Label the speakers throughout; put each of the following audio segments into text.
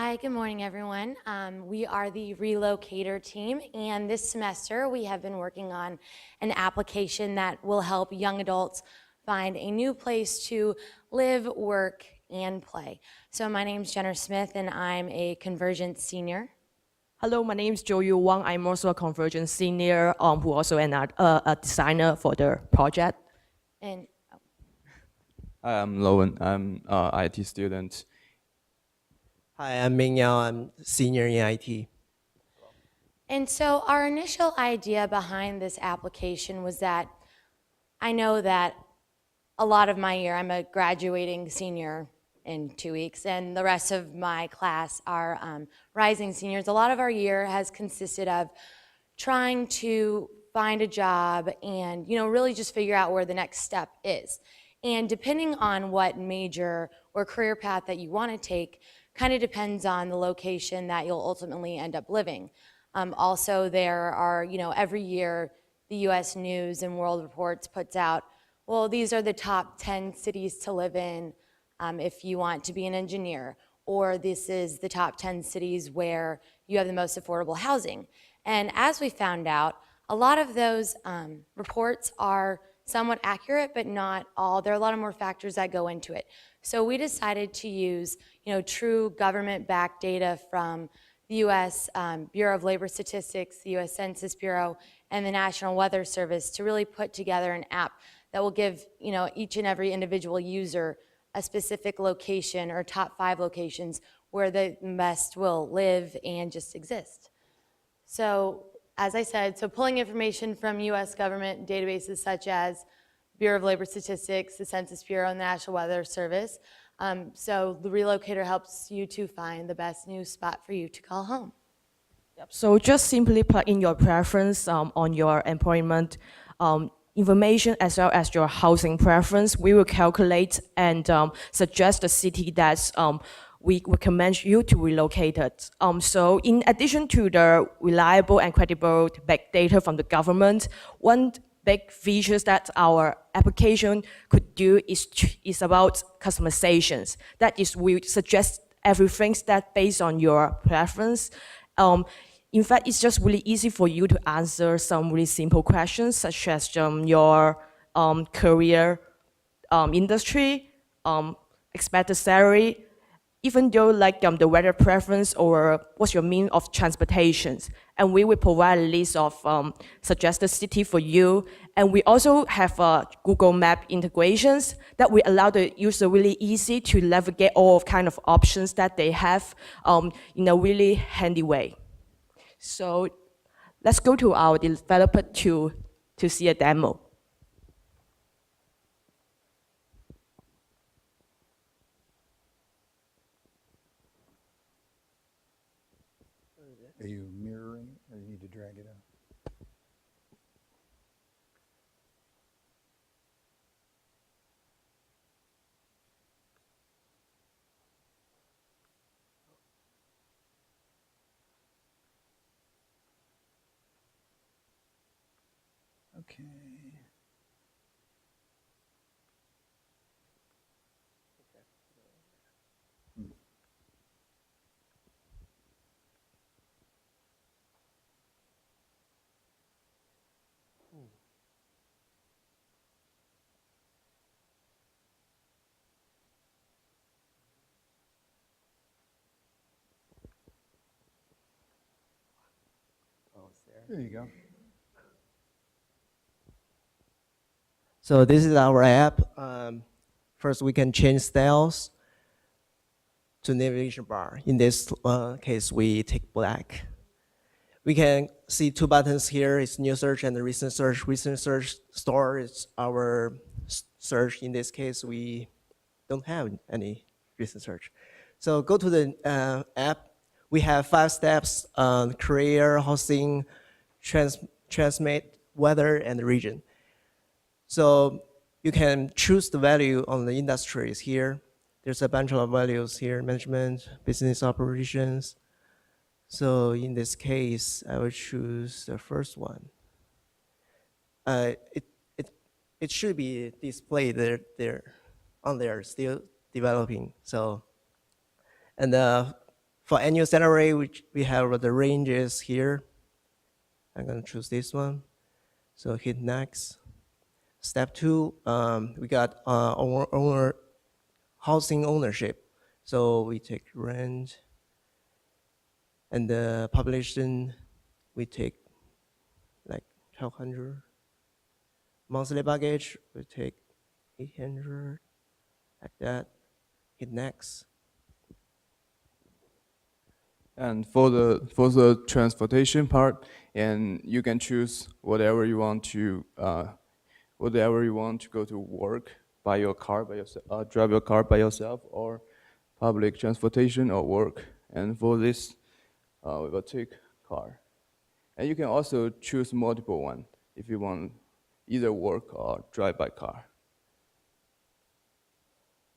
Speaker 1: Hi, good morning, everyone. We are the ReLocator team, and this semester we have been working on an application that will help young adults find a new place to live, work, and play. So my name is Jenner Smith, and I'm a Convergence senior.
Speaker 2: Hello, my name is Joe Yu Wang. I'm also a Convergence senior who also a designer for the project.
Speaker 1: And
Speaker 3: Hi, I'm Lowen. I'm an IT student.
Speaker 4: Hi, I'm Ming Yao. I'm senior in IT.
Speaker 1: And so our initial idea behind this application was that I know that a lot of my year, I'm a graduating senior in 2 weeks, and the rest of my class are rising seniors. A lot of our year has consisted of trying to find a job and really just figure out where the next step is. And depending on what major or career path that you want to take, kind of depends on the location that you'll ultimately end up living. Also, there are, every year the U.S. News and World Reports puts out, well, these are the top 10 cities to live in if you want to be an engineer, or this is the top 10 cities where you have the most affordable housing. And as we found out, a lot of those reports are somewhat accurate, but not all. There are a lot of more factors that go into it. So we decided to use, true government-backed data from the U.S. Bureau of Labor Statistics, the U.S. Census Bureau, and the National Weather Service to really put together an app that will give, each and every individual user a specific location or top 5 locations where the best will live and just exist. So as I said, pulling information from U.S. government databases such as Bureau of Labor Statistics, the Census Bureau, and the National Weather Service. So the ReLocator helps you to find the best new spot for you to call home.
Speaker 2: Yep. So just simply plug in your preference on your employment information as well as your housing preference. We will calculate and suggest the city that we recommend you to relocate it. So in addition to the reliable and credible back data from the government, one big features that our application could do is about customizations. That is, we suggest everything that based on your preference. In fact, it's just really easy for you to answer some really simple questions, such as your career industry, expected salary, even though like the weather preference or what's your mean of transportation. And we will provide a list of suggested city for you. And we also have Google Map integrations that will allow the user really easy to navigate all kind of options that they have in a really handy way. So let's go to our developer to see a demo.
Speaker 5: Are you mirroring or you need to drag it out? Okay. There you go.
Speaker 4: So this is our app. First, we can change styles to navigation bar. In this case, we take black. We can see 2 buttons here. It's new search and the recent search. Recent search store is our search. In this case, we don't have any recent search. So go to the app. We have 5 steps: career, housing, transmit, weather, and region. So you can choose the value on the industries here. There's a bunch of values here: management, business operations. So in this case, I will choose the first one. It should be displayed there on there, still developing. So, and For annual salary, which we have the ranges here. I'm gonna choose this one. So hit next. Step 2, we got housing ownership. So we take rent, and the population we take like 1,200. Monthly baggage we take 800, like that. Hit next.
Speaker 3: And for the transportation part, and you can choose whatever you want to go to work by your car by yourself, drive your car by yourself, or public transportation or work. And for this, we will take car. And you can also choose multiple one if you want either work or drive by car.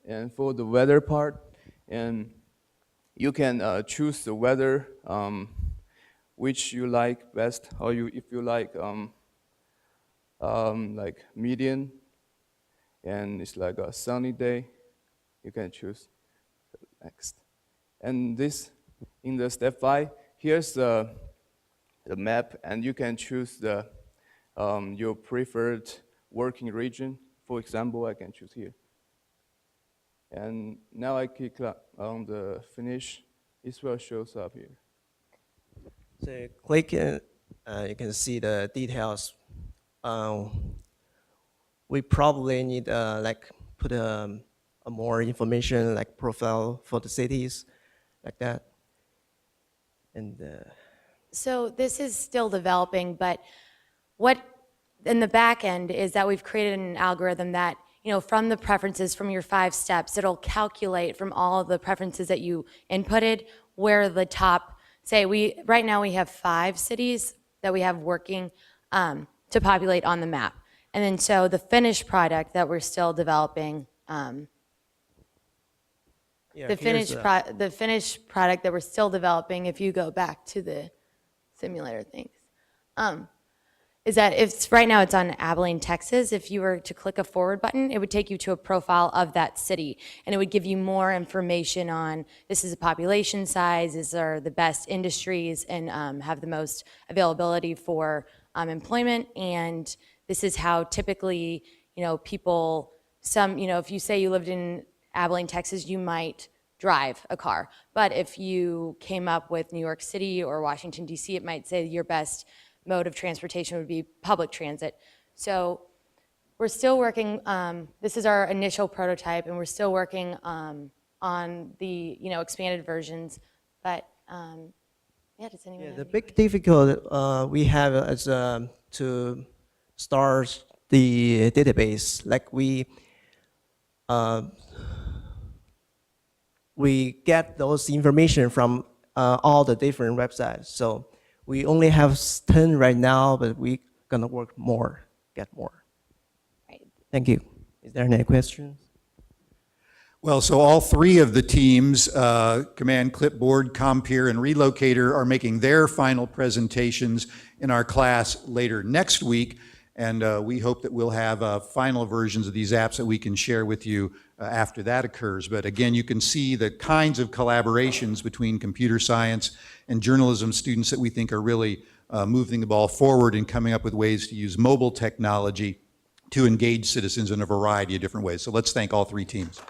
Speaker 3: And for the weather part, and you can choose the weather which you like best, or if you like median, and it's like a sunny day, you can choose next. And this, in the step 5, here's the map, and you can choose the your preferred working region. For example, I can choose here. And now I click on the finish. It will shows up here.
Speaker 4: So you click and you can see the details. We probably need like put a more information like profile for the cities, like that. And
Speaker 1: So this is still developing, but what in the back end is that we've created an algorithm that, from the preferences from your 5 steps, it'll calculate from all of the preferences that you inputted where the top, right now we have 5 cities that we have working to populate on the map. And then so the finished product that we're still developing,
Speaker 4: yeah,
Speaker 1: the finished product that we're still developing, if you go back to the simulator things, is that right now it's on Abilene, Texas. If you were to click a forward button, it would take you to a profile of that city, and it would give you more information on this is a population size, these are the best industries, and have the most availability for employment, and this is how typically, people, if you say you lived in Abilene, Texas, you might drive a car. But if you came up with New York City or Washington, D.C., it might say your best mode of transportation would be public transit. So we're still working, this is our initial prototype, and we're still working on the expanded versions. But yeah, does anyone have
Speaker 4: the
Speaker 1: any
Speaker 4: big difficulty we have is to start the database. Like we get those information from all the different websites. So we only have 10 right now, but we're gonna work more, get more.
Speaker 1: Right.
Speaker 4: Thank you. Is there any questions?
Speaker 5: Well, so all 3 of the teams, Command, Clipboard, Compere, and ReLocator, are making their final presentations in our class later next week. And we hope that we'll have final versions of these apps that we can share with you after that occurs. But again, you can see the kinds of collaborations between computer science and journalism students that we think are really moving the ball forward and coming up with ways to use mobile technology to engage citizens in a variety of different ways. So let's thank all 3 teams.